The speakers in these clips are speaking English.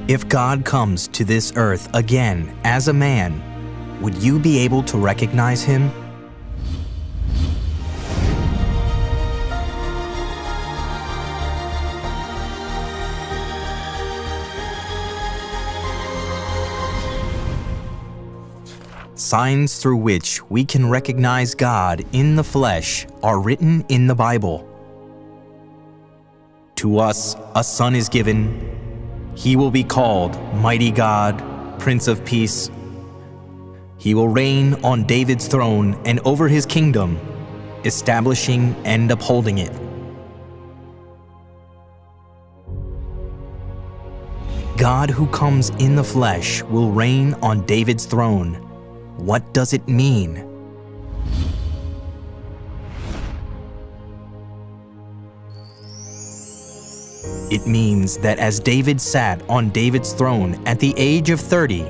If God comes to this earth again as a man, would you be able to recognize him? Signs through which we can recognize God in the flesh are written in the Bible. To us a son is given. He will be called Mighty God, Prince of Peace. He will reign on David's throne and over his kingdom, establishing and upholding it. God who comes in the flesh will reign on David's throne. What does it mean? It means that as David sat on David's throne at the age of 30,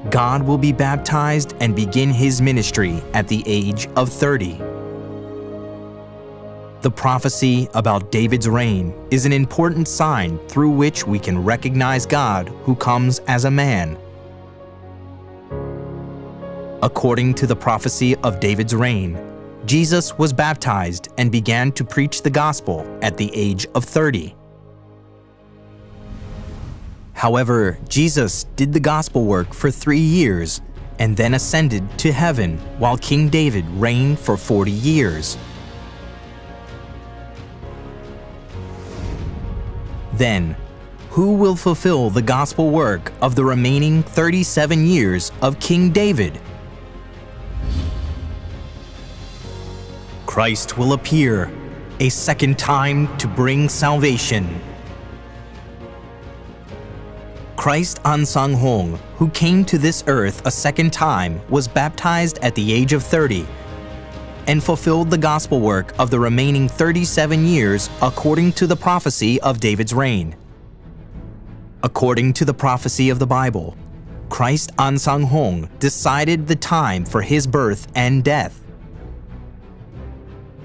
God will be baptized and begin his ministry at the age of 30. The prophecy about David's reign is an important sign through which we can recognize God who comes as a man. According to the prophecy of David's reign, Jesus was baptized and began to preach the gospel at the age of 30. However, Jesus did the gospel work for 3 years and then ascended to heaven while King David reigned for 40 years. Then, who will fulfill the gospel work of the remaining 37 years of King David? Christ will appear a second time to bring salvation. Christ An Sang Hong, who came to this earth a second time, was baptized at the age of 30 and fulfilled the gospel work of the remaining 37 years according to the prophecy of David's reign. According to the prophecy of the Bible, Christ An Sang Hong decided the time for his birth and death.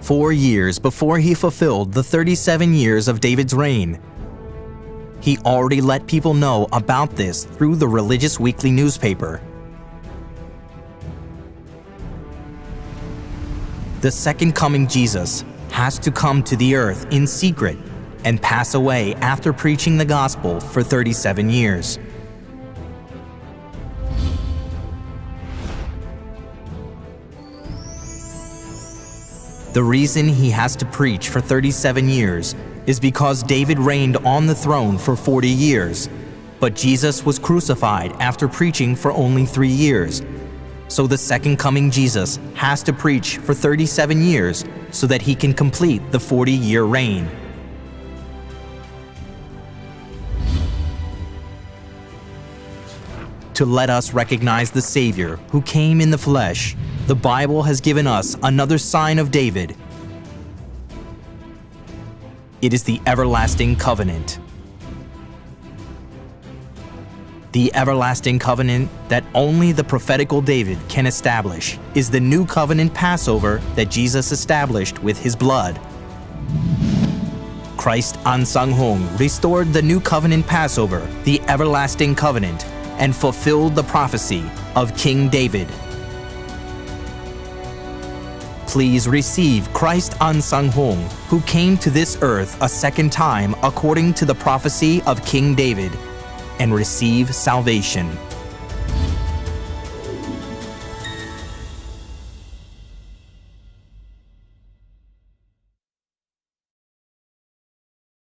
4 years before he fulfilled the 37 years of David's reign, he already let people know about this through the religious weekly newspaper. The second coming Jesus has to come to the earth in secret and pass away after preaching the gospel for 37 years. The reason he has to preach for 37 years is because David reigned on the throne for 40 years, but Jesus was crucified after preaching for only 3 years. So the second coming Jesus has to preach for 37 years so that he can complete the 40-year reign. To let us recognize the Savior who came in the flesh, the Bible has given us another sign of David. It is the everlasting covenant. The everlasting covenant that only the prophetical David can establish is the new covenant Passover that Jesus established with his blood. Christ An Sang Hong restored the new covenant Passover, the everlasting covenant, and fulfilled the prophecy of King David. Please receive Christ An Sang Hong, who came to this earth a second time according to the prophecy of King David, and receive salvation.